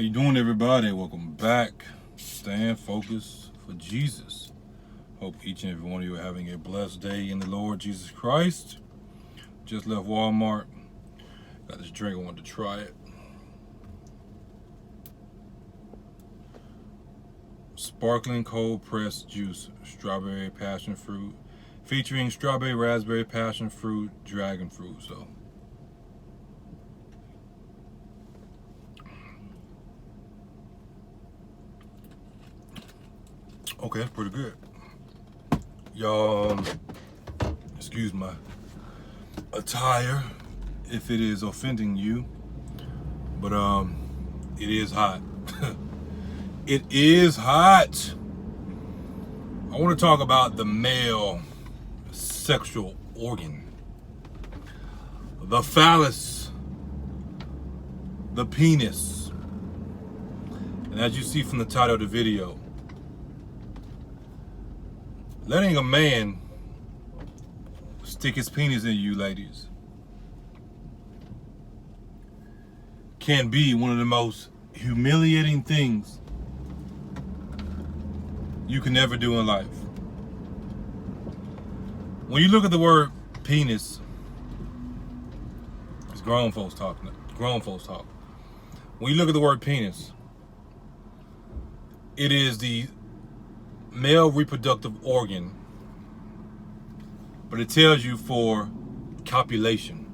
How you doing, everybody? Welcome back. Stand focused for Jesus. Hope each and every one of you are having a blessed day in the Lord Jesus Christ. Just left Walmart. Got this drink. I wanted to try it. Sparkling cold pressed juice, strawberry passion fruit, featuring strawberry, raspberry, passion fruit, dragon fruit. So okay, that's pretty good. Y'all, excuse my attire if it is offending you, but it is hot. It is hot. I want to talk about the male sexual organ, the phallus, the penis. And as you see from the title of the video, letting a man stick his penis in you, ladies, can be one of the most humiliating things you can never do in life. When you look at the word penis, it's grown folks talk. When you look at the word penis, it is the male reproductive organ, but it tells you for copulation.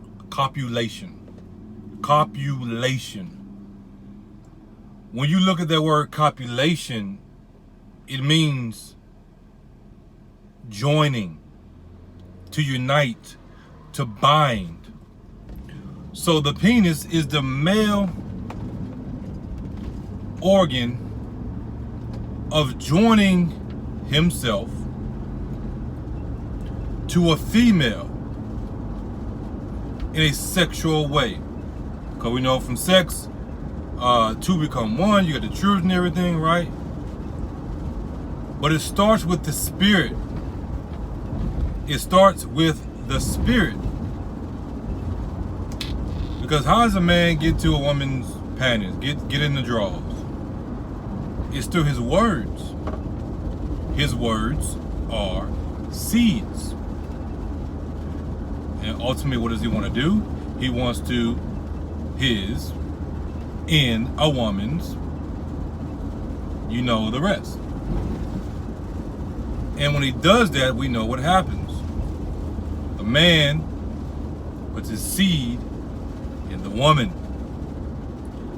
When you look at that word copulation, it means joining, to unite, to bind. So the penis is the male organ of joining himself to a female in a sexual way. Because we know from sex, two become one, you got the children and everything, right? But it starts with the spirit. It starts with the spirit. Because how does a man get to a woman's panties, get in the drawers? It's through his words. His words are seeds. And ultimately, what does he want to do? He wants to in a woman's, you know the rest. And when he does that, we know what happens. The man puts his seed in the woman,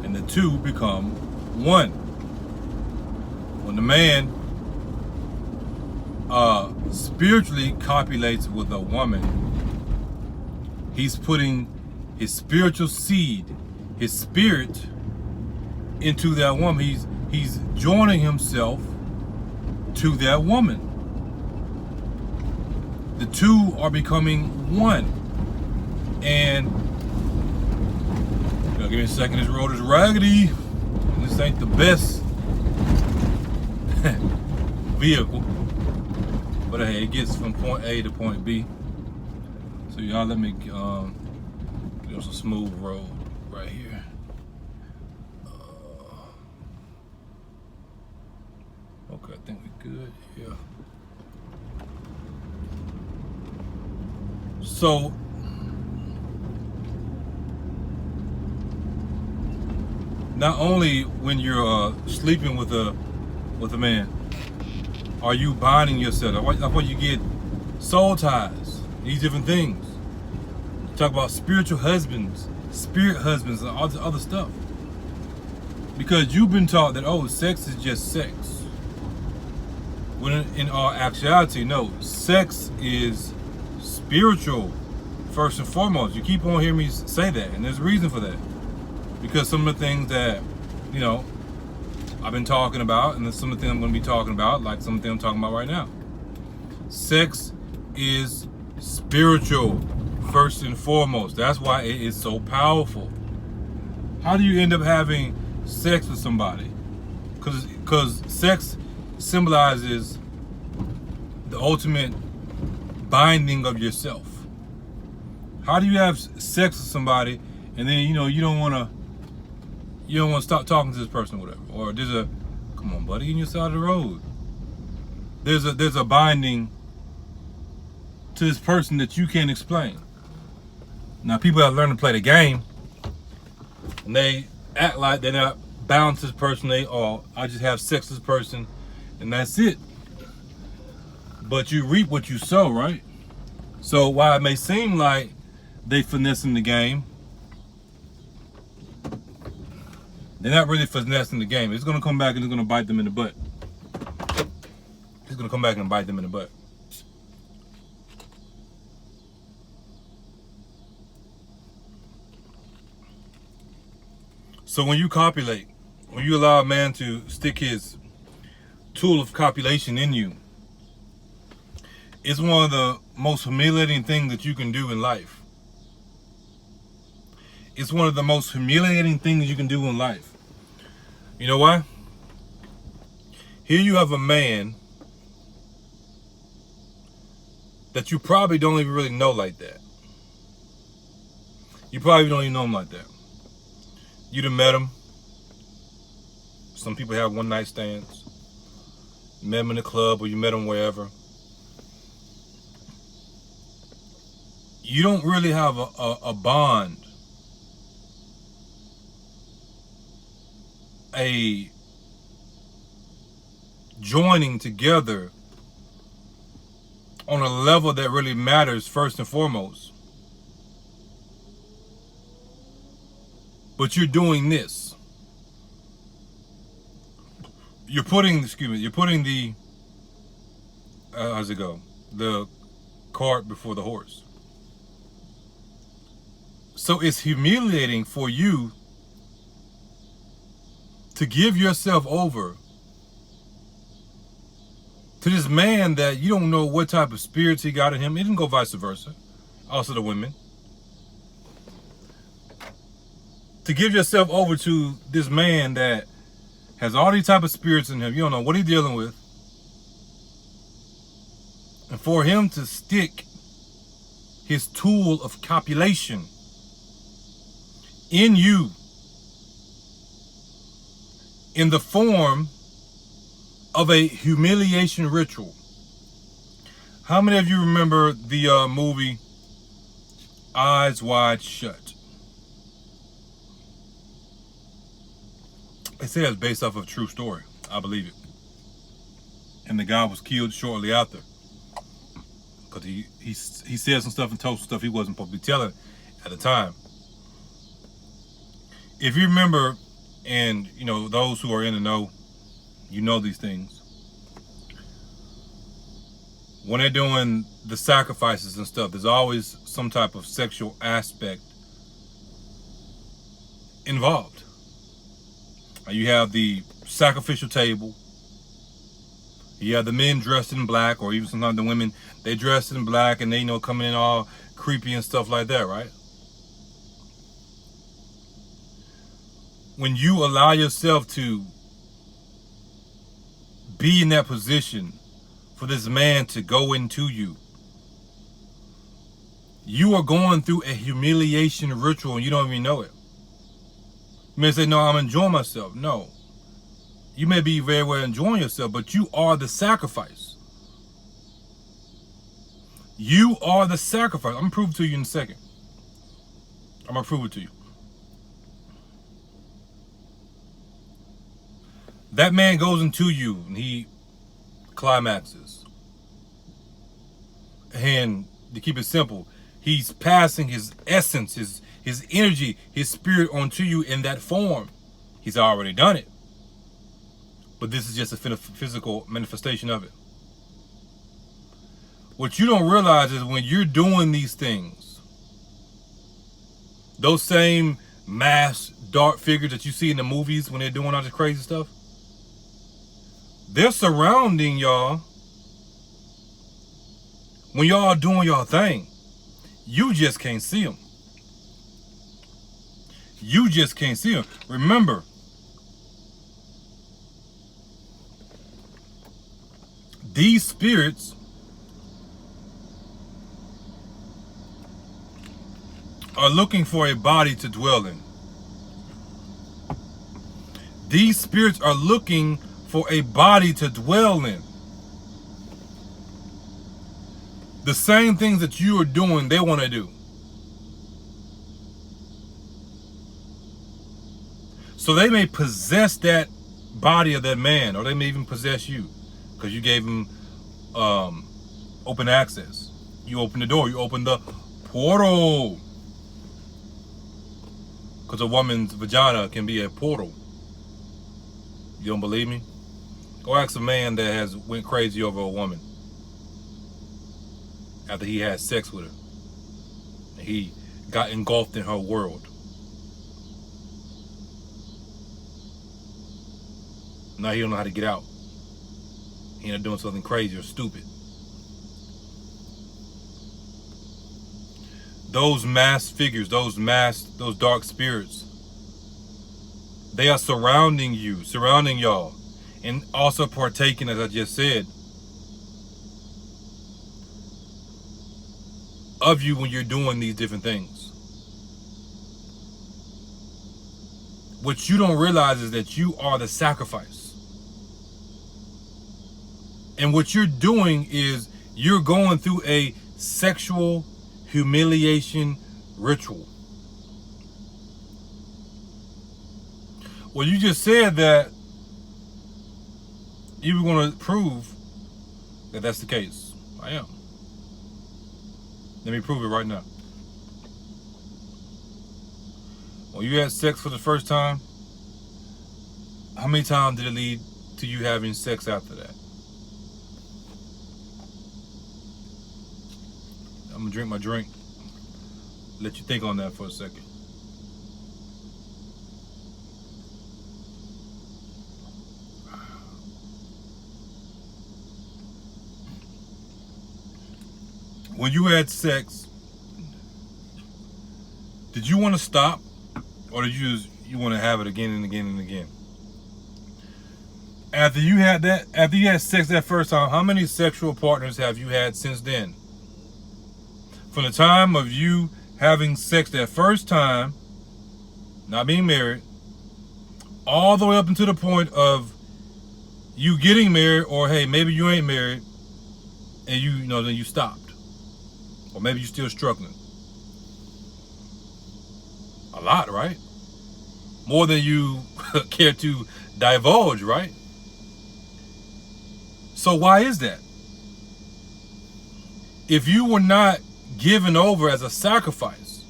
and the two become one. When the man spiritually copulates with a woman, he's putting his spiritual seed, his spirit, into that woman. He's joining himself to that woman. The two are becoming one. And give me a second, this road is raggedy. This ain't the best vehicle. But hey, it gets from point A to point B. So y'all let me get on some smooth road right here. Okay, I think we're good. Yeah. So not only when you're sleeping with a man, are you binding yourself? That's why you get soul ties, these different things. You talk about spiritual husbands, spirit husbands, and all this other stuff. Because you've been taught that, sex is just sex. When in all actuality, no, sex is spiritual, first and foremost. You keep on hearing me say that, and there's a reason for that. Because some of the things that, I've been talking about, and then some of the things I'm going to be talking about, like some of the things I'm talking about right now. Sex is spiritual, first and foremost. That's why it is so powerful. How do you end up having sex with somebody? Because sex symbolizes the ultimate binding of yourself. How do you have sex with somebody and then you don't want to you don't want to stop talking to this person or whatever. Or there's a, come on, buddy, in your side of the road. There's a binding to this person that you can't explain. Now, people have learned to play the game, and they act like they're not bound to this person. I just have sex with this person, and that's it. But you reap what you sow, right? So while it may seem like they finessing the game, they're not really finessing the game. It's gonna come back and it's gonna bite them in the butt. It's gonna come back and bite them in the butt. So when you copulate, when you allow a man to stick his tool of copulation in you, it's one of the most humiliating things that you can do in life. It's one of the most humiliating things you can do in life. You know why? Here you have a man that you probably don't even really know like that. You probably don't even know him like that. You'd have met him. Some people have one night stands. You met him in the club or you met him wherever. You don't really have a bond, a joining together on a level that really matters first and foremost. But you're doing this. You're putting the, how's it go? The cart before the horse. So it's humiliating for you to give yourself over to this man that you don't know what type of spirits he got in him. It didn't go vice versa. Also the women. To give yourself over to this man that has all these type of spirits in him. You don't know what he's dealing with. And for him to stick his tool of copulation in you in the form of a humiliation ritual. How many of you remember the movie Eyes Wide Shut? They say it's based off of a true story. I believe it. And the guy was killed shortly after. Because he said some stuff and told some stuff he wasn't supposed to be telling at the time. If you remember, and you know, those who are in the know, you know these things. When they're doing the sacrifices and stuff, there's always some type of sexual aspect involved. You have the sacrificial table. You have the men dressed in black, or even sometimes the women, they dressed in black and they, you know, coming in all creepy and stuff like that, right? When you allow yourself to be in that position for this man to go into you, you are going through a humiliation ritual and you don't even know it. You may say, no, I'm enjoying myself. No. You may be very well enjoying yourself, but you are the sacrifice. You are the sacrifice. I'm going to prove it to you in a second. I'm going to prove it to you. That man goes into you and he climaxes. And to keep it simple, he's passing his essence, his energy, his spirit onto you in that form. He's already done it. But this is just a physical manifestation of it. What you don't realize is when you're doing these things, those same masked dark figures that you see in the movies when they're doing all this crazy stuff, they're surrounding y'all when y'all doing y'all thing. You just can't see them. You just can't see them. Remember, these spirits are looking for a body to dwell in. These spirits are looking for a body to dwell in. The same things that you are doing, they want to do. So they may possess that body of that man, or they may even possess you, because you gave them open access. You open the door, you open the portal. Because a woman's vagina can be a portal. You don't believe me? Go ask a man that has went crazy over a woman after he had sex with her. And he got engulfed in her world. Now he don't know how to get out. He ended up doing something crazy or stupid. Those masked figures, those dark spirits, they are surrounding you, surrounding y'all, and also partaking, as I just said, of you when you're doing these different things. What you don't realize is that you are the sacrifice. And what you're doing is you're going through a sexual humiliation ritual. Well, you just said that you were going to prove that that's the case. I am. Let me prove it right now. When you had sex for the first time, how many times did it lead to you having sex after that? I'm gonna drink my drink. Let you think on that for a second. When you had sex, did you want to stop, or did you want to have it again and again and again? After you had sex that first time, how many sexual partners have you had since then? From the time of you having sex that first time, not being married, all the way up until the point of you getting married, or hey, maybe you ain't married, and then you stopped. Or maybe you're still struggling. A lot, right? More than you care to divulge, right? So why is that? If you were not given over as a sacrifice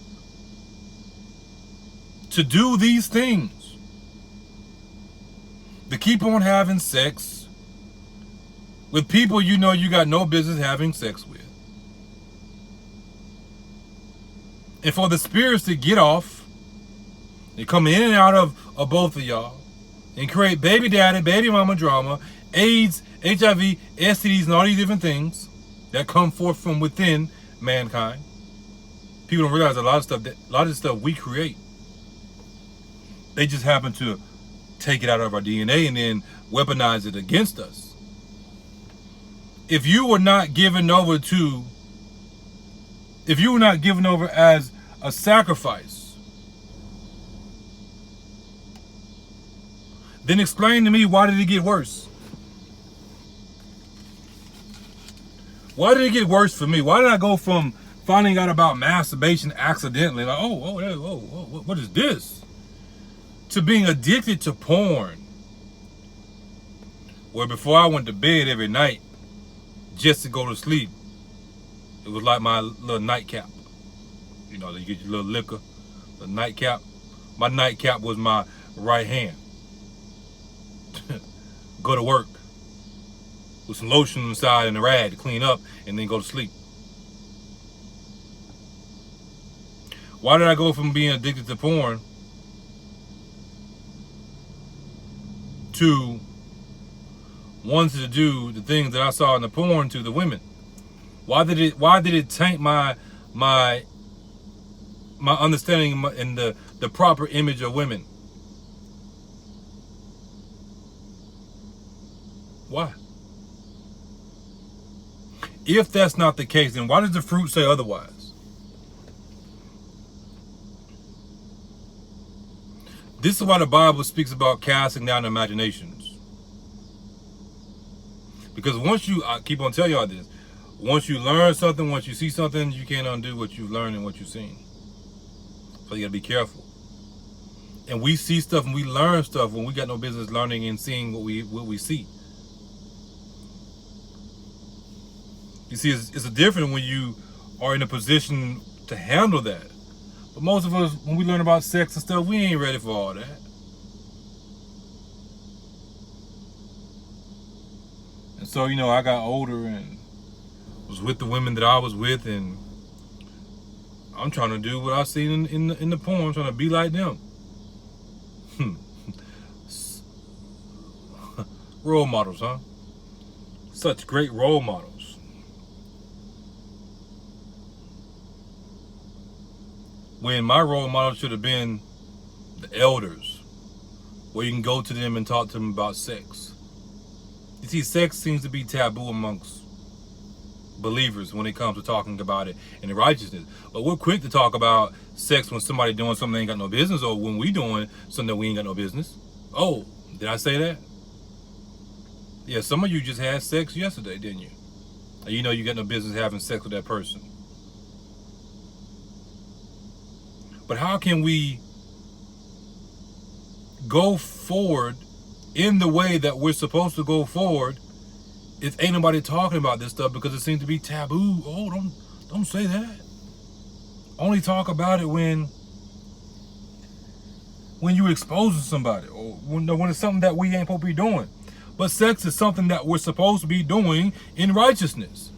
to do these things, to keep on having sex with people you know you got no business having sex with, and for the spirits to get off, they come in and out of both of y'all and create baby daddy, baby mama drama, AIDS, HIV, STDs, and all these different things that come forth from within mankind. People don't realize a lot of this stuff we create. They just happen to take it out of our DNA and then weaponize it against us. If you were not given over as a sacrifice, then explain to me, why did it get worse? Why did it get worse for me? Why did I go from finding out about masturbation accidentally, like, what is this, to being addicted to porn? Where before I went to bed every night just to go to sleep, it was like my little nightcap. You get your little liquor, the nightcap. My nightcap was my right hand. Go to work with some lotion inside and a rag to clean up, and then go to sleep. Why did I go from being addicted to porn to wanting to do the things that I saw in the porn to the women? Why did it taint my understanding and the proper image of women? Why? If that's not the case, then why does the fruit say otherwise? This is why the Bible speaks about casting down imaginations. Because I keep on telling y'all this, once you learn something, once you see something, you can't undo what you've learned and what you've seen. So you gotta be careful. And we see stuff and we learn stuff when we got no business learning and seeing what we see. You see, it's a different when you are in a position to handle that. But most of us, when we learn about sex and stuff, we ain't ready for all that. And so, I got older and was with the women that I was with, and I'm trying to do what I seen in the porn. I'm trying to be like them. Role models, huh? Such great role models. When my role model should have been the elders, where you can go to them and talk to them about sex. You see, sex seems to be taboo amongst believers when it comes to talking about it in righteousness. But we're quick to talk about sex when somebody doing something they ain't got no business, or when we doing something that we ain't got no business. Oh, did I say that? Yeah, some of you just had sex yesterday, didn't you? And you got no business having sex with that person. But how can we go forward in the way that we're supposed to go forward if ain't nobody talking about this stuff, because it seems to be taboo? Oh, don't say that. Only talk about it when you exposing somebody, or when it's something that we ain't supposed to be doing. But sex is something that we're supposed to be doing in righteousness.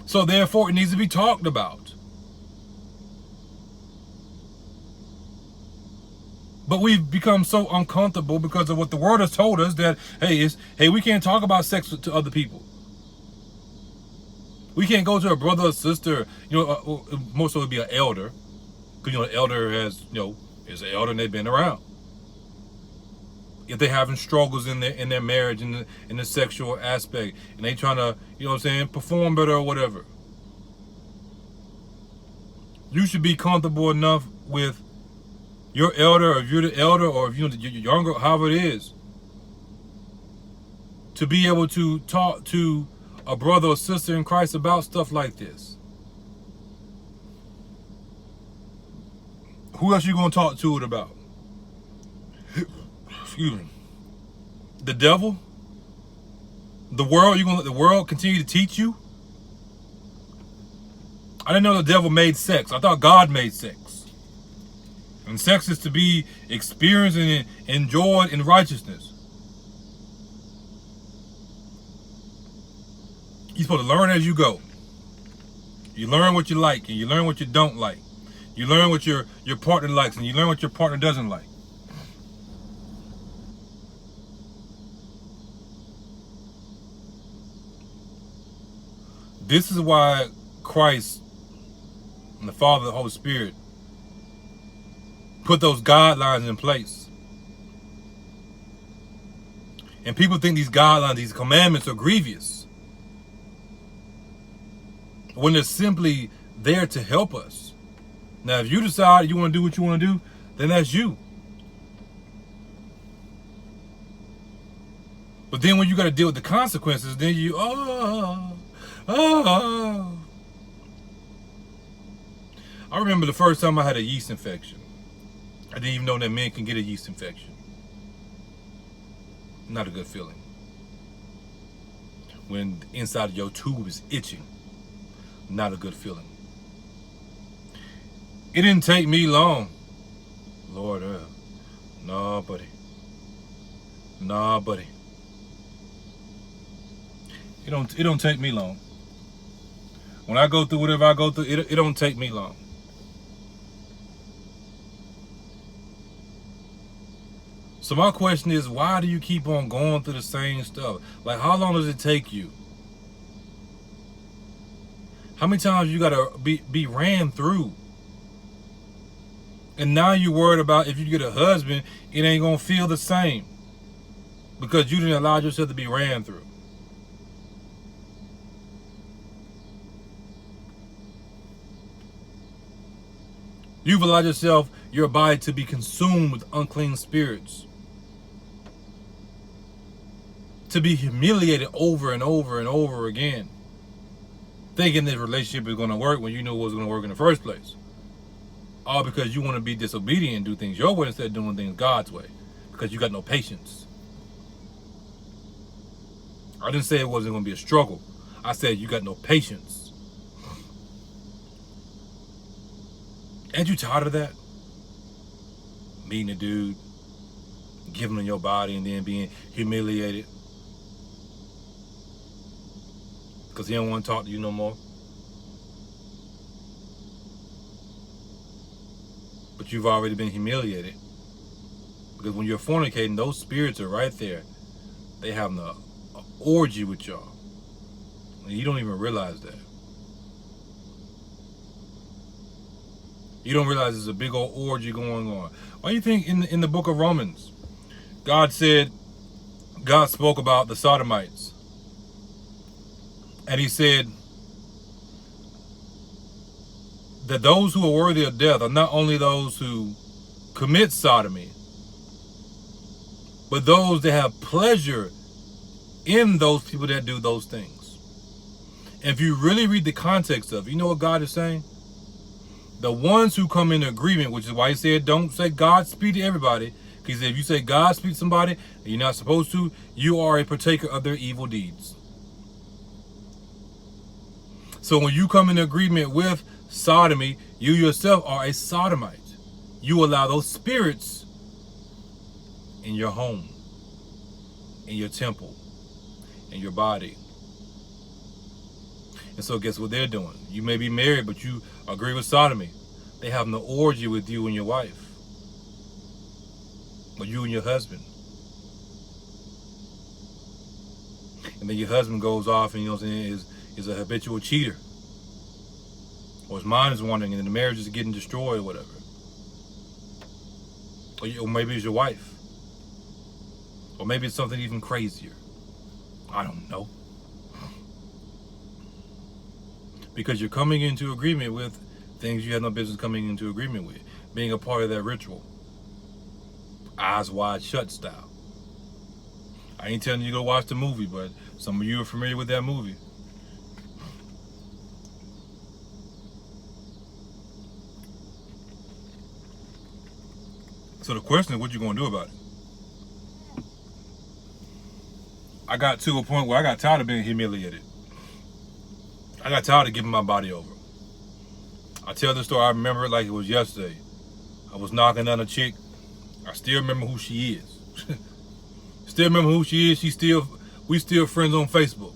So therefore, it needs to be talked about. But we've become so uncomfortable because of what the word has told us that, hey, we can't talk about sex to other people. We can't go to a brother or sister, most of it would be an elder. Because, an elder is an elder and they've been around. If they're having struggles in their marriage and in the sexual aspect, and they trying to, perform better or whatever. You should be comfortable enough with your elder, or if you're the elder, or if you're younger, however it is, to be able to talk to a brother or sister in Christ about stuff like this. Who else you gonna talk to it about? Excuse me. The devil? The world? You gonna let the world continue to teach you? I didn't know the devil made sex. I thought God made sex. And sex is to be experienced and enjoyed in righteousness. You're supposed to learn as you go. You learn what you like, and you learn what you don't like. You learn what your partner likes, and you learn what your partner doesn't like. This is why Christ and the Father and the Holy Spirit put those guidelines in place. And people think these guidelines, these commandments are grievous, when they're simply there to help us. Now, if you decide you want to do what you want to do, then that's you. But then when you got to deal with the consequences, then I remember the first time I had a yeast infection. I didn't even know that men can get a yeast infection. Not a good feeling. When the inside of your tube is itching. Not a good feeling. It didn't take me long. Lord, nah, buddy. It don't take me long. When I go through whatever I go through, it don't take me long. So my question is, why do you keep on going through the same stuff? Like, how long does it take you? How many times you gotta be ran through? And now you're worried about if you get a husband, it ain't gonna feel the same, because you didn't allow yourself to be ran through. You've allowed yourself, your body, to be consumed with unclean spirits. To be humiliated over and over and over again. Thinking this relationship is going to work when you knew it was going to work in the first place. All because you want to be disobedient and do things your way instead of doing things God's way. Because you got no patience. I didn't say it wasn't going to be a struggle. I said you got no patience. Ain't you tired of that? Meeting a dude, giving him your body, and then being humiliated because he don't want to talk to you no more. But you've already been humiliated. Because when you're fornicating, those spirits are right there. They having an orgy with y'all. And you don't even realize that. You don't realize there's a big old orgy going on. Why do you think in the book of Romans, God spoke about the sodomites. And he said that those who are worthy of death are not only those who commit sodomy, but those that have pleasure in those people that do those things. And if you really read the context of it, you know what God is saying? The ones who come into agreement, which is why he said don't say Godspeed to everybody, because if you say Godspeed to somebody and you're not supposed to, you are a partaker of their evil deeds. So when you come into agreement with sodomy, you yourself are a sodomite. You allow those spirits in your home, in your temple, in your body. And so guess what they're doing? You may be married, but you agree with sodomy. They have no orgy with you and your wife. Or you and your husband. And then your husband goes off and, you know what I'm saying, is a habitual cheater. Or his mind is wandering and the marriage is getting destroyed or whatever. Or maybe it's your wife. Or maybe it's something even crazier. I don't know. Because you're coming into agreement with things you have no business coming into agreement with. Being a part of that ritual. Eyes wide shut style. I ain't telling you to go watch the movie, but some of you are familiar with that movie. So the question is, what you gonna do about it? I got to a point where I got tired of being humiliated. I got tired of giving my body over. I tell this story, I remember it like it was yesterday. I was knocking down a chick. I still remember who she is. Still remember who she is. We still friends on Facebook.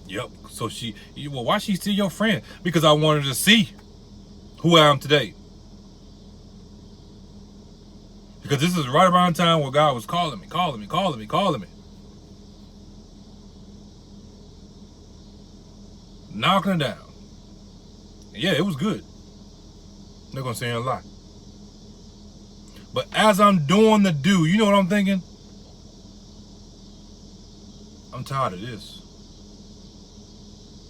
Yep. So well, why she still your friend? Because I wanted to see who I am today. Because this is right around the time where God was calling me. Knocking it down. Yeah, it was good. I'm not gonna say a lot. But as I'm doing the do, you know what I'm thinking? I'm tired of this.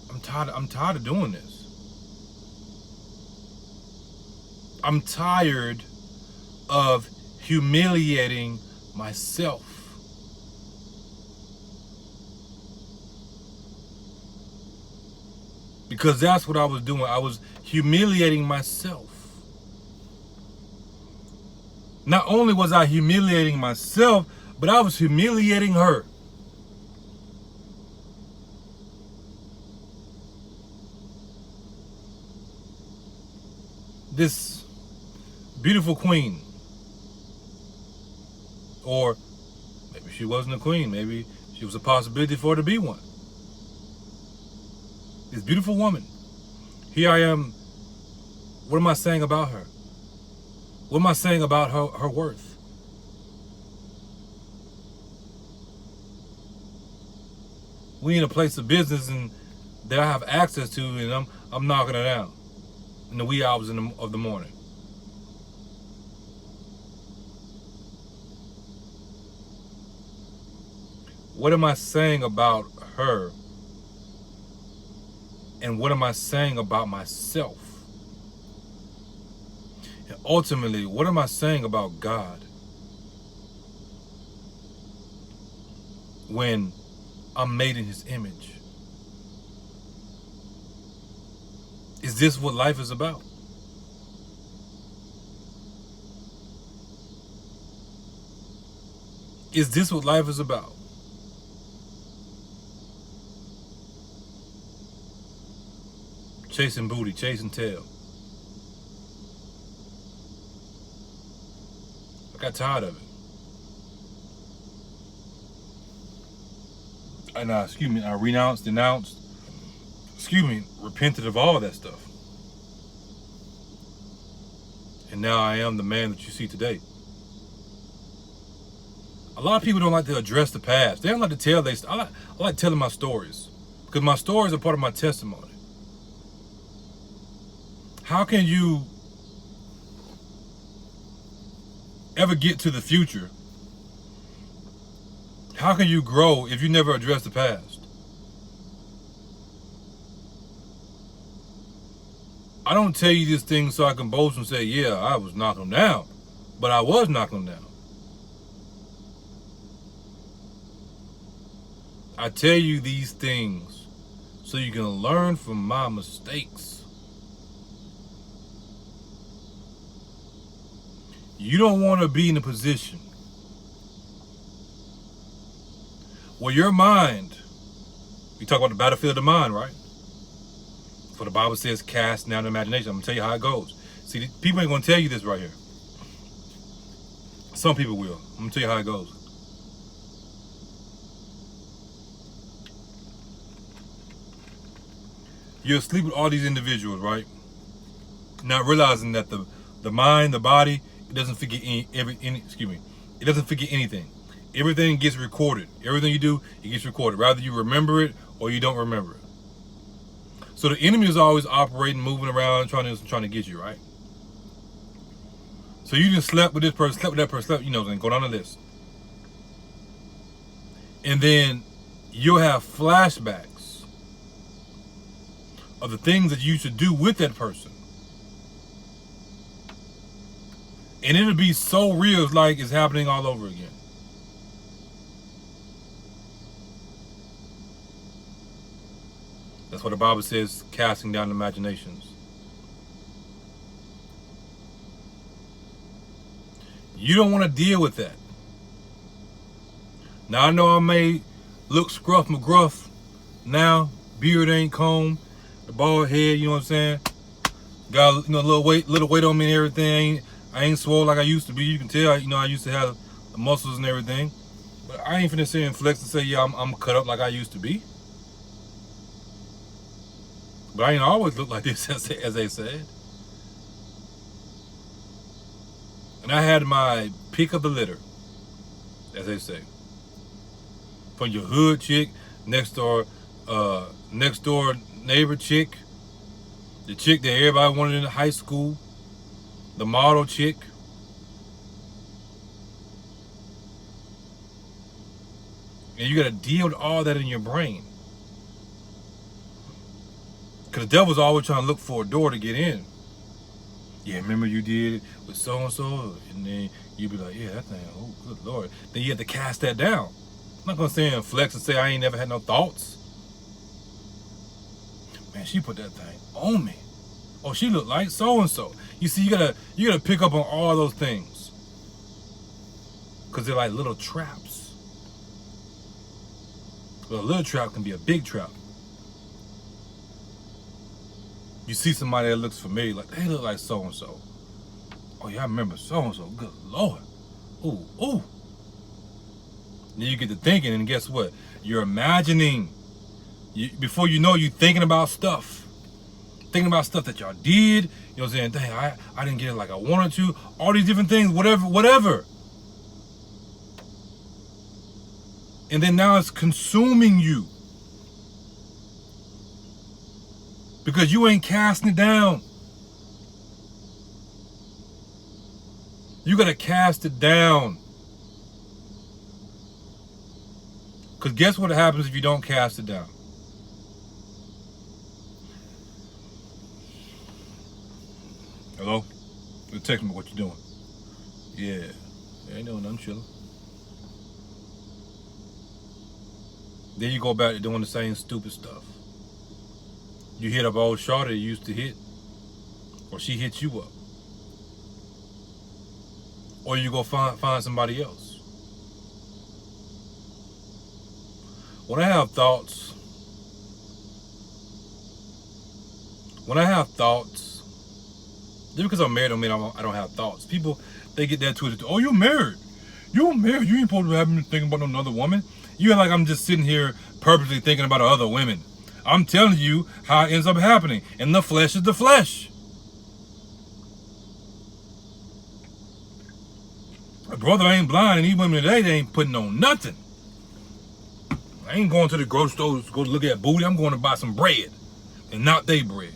I'm tired of doing this. I'm tired of humiliating myself. Because that's what I was doing. I was humiliating myself. Not only was I humiliating myself, but I was humiliating her. This beautiful queen. Or maybe she wasn't a queen. Maybe she was a possibility for her to be one. This beautiful woman. Here I am. What am I saying about her? What am I saying about her worth? We in a place of business and that I have access to, and I'm knocking her down in the wee hours of the morning. What am I saying about her? And what am I saying about myself? ultimately, what am I saying about God when I'm made in his image? Is this what life is about? Is this what life is about? Chasing booty, chasing tail. I got tired of it. And I renounced, denounced, repented of all that stuff. And now I am the man that you see today. A lot of people don't like to address the past. They don't like to tell I like telling my stories, because my stories are part of my testimony. How can you ever get to the future? How can you grow if you never address the past? I don't tell you these things so I can boast and say, yeah, I was knocking them down. But I was knocking them down. I tell you these things so you can learn from my mistakes. You don't want to be in a position where your mind, we talk about the battlefield of the mind, right? That's what the Bible says, cast down the imagination. I'm going to tell you how it goes. See, people ain't going to tell you this right here. Some people will. I'm going to tell you how it goes. You're asleep with all these individuals, right? Not realizing that the mind, the body, it doesn't forget it doesn't forget anything. Everything gets recorded. Everything you do, it gets recorded. Rather you remember it or you don't remember it. So the enemy is always operating, moving around, trying to get you, right? So you just slept with this person, slept with that person, and go down the list. And then you'll have flashbacks of the things that you used to do with that person. And it'll be so real, it's like it's happening all over again. That's what the Bible says, casting down imaginations. You don't want to deal with that. Now I know I may look scruff McGruff now, beard ain't combed, the bald head, you know what I'm saying? Got a little weight on me and everything. I ain't swole like I used to be. You can tell, I used to have the muscles and everything. But I ain't finna sit and flex and say, yeah, I'm cut up like I used to be. But I ain't always look like this, as they said. And I had my pick of the litter, as they say. From your hood chick, next door neighbor chick, the chick that everybody wanted in high school, the model chick. And you gotta deal with all that in your brain. Because the devil's always trying to look for a door to get in. Yeah, remember you did it with so-and-so? And then you be like, yeah, that thing, oh, good Lord. Then you have to cast that down. I'm not going to say and flex and say I ain't never had no thoughts. Man, she put that thing on me. Oh, she looked like so-and-so. You see, you gotta pick up on all those things. Because they're like little traps. But a little trap can be a big trap. You see somebody that looks familiar, like they look like so-and-so. Oh yeah, I remember so-and-so, good Lord. Ooh, ooh. Then you get to thinking, and guess what? You're imagining. Before you know, you're thinking about stuff. Thinking about stuff that y'all did. You know what I'm saying? Dang, I didn't get it like I wanted to. All these different things, whatever. And then now it's consuming you. Because you ain't casting it down. You gotta cast it down. Because guess what happens if you don't cast it down? Hello? text me what you doing. Yeah. Ain't doing nothing, chilling. Then you go back to doing the same stupid stuff. You hit up old shorty you used to hit, or she hits you up, or you go find somebody else. When I have thoughts, just because I'm married don't mean I don't have thoughts. People, they get that twisted. Oh, you're married. You're married. You ain't supposed to have me thinking about another woman. You act like I'm just sitting here purposely thinking about other women. I'm telling you how it ends up happening. And the flesh is the flesh. My brother ain't blind, and these women today, they ain't putting on nothing. I ain't going to the grocery store to go look at booty. I'm going to buy some bread. And not they bread.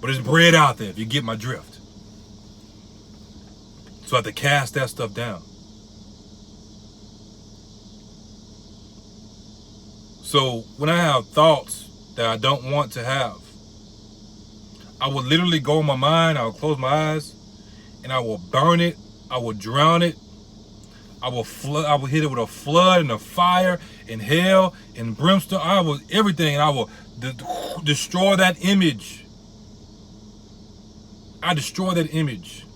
But there's bread out there, if you get my drift. So I have to cast that stuff down. So when I have thoughts that I don't want to have, I will literally go in my mind, I will close my eyes, and I will burn it, I will drown it, I will hit it with a flood and a fire and hell and brimstone, I will everything, and I will destroy that image. I destroy that image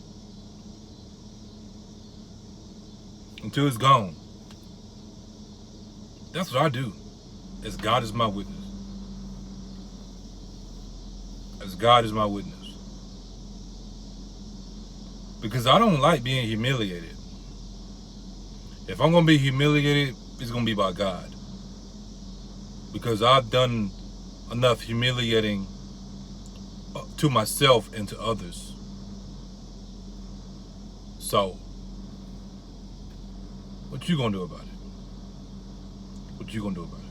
until it's gone. That's what I do. As God is my witness. As God is my witness. Because I don't like being humiliated. If I'm going to be humiliated, it's going to be by God. Because I've done enough humiliating to myself and to others. So, what you going to do about it? What you going to do about it?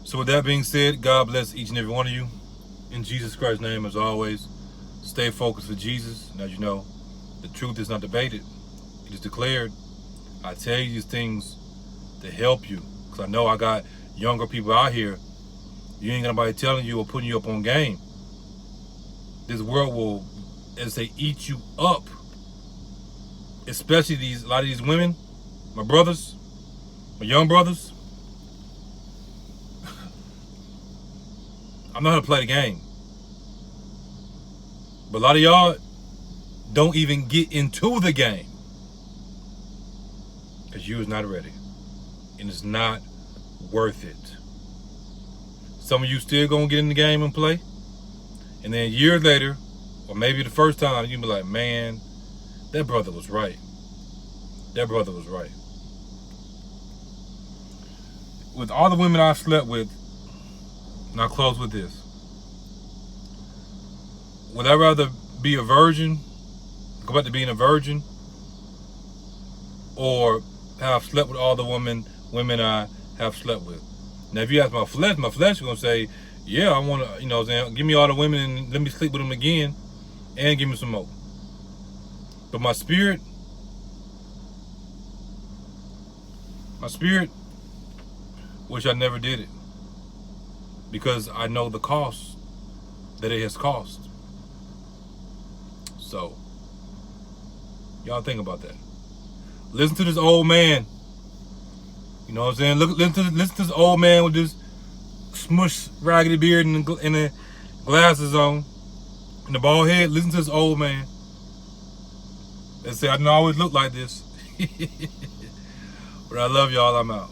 So with that being said, God bless each and every one of you. In Jesus Christ's name, as always, stay focused for Jesus. And as you know, the truth is not debated. It is declared. I tell you these things to help you. Because I know I got younger people out here. You ain't got nobody telling you or putting you up on game. This world will, as they eat you up. Especially a lot of these women, my brothers, my young brothers. I'm not gonna play the game. But a lot of y'all don't even get into the game. Because you is not ready. And it's not worth it. Some of you still gonna get in the game and play. And then years later, or maybe the first time, you be like, man, that brother was right. That brother was right. With all the women I've slept with, and I'll close with this. Would I rather be a virgin, go back to being a virgin, or have slept with all the women I have slept with? Now, if you ask my flesh is going to say, yeah, I want to, give me all the women and let me sleep with them again and give me some more. But my spirit, wish I never did it. Because I know the cost that it has cost. So, y'all think about that. Listen to this old man. You know what I'm saying? Listen to this old man with this smush, raggedy beard and the glasses on and the bald head. Listen to this old man. They say I didn't always look like this. But I love y'all. I'm out.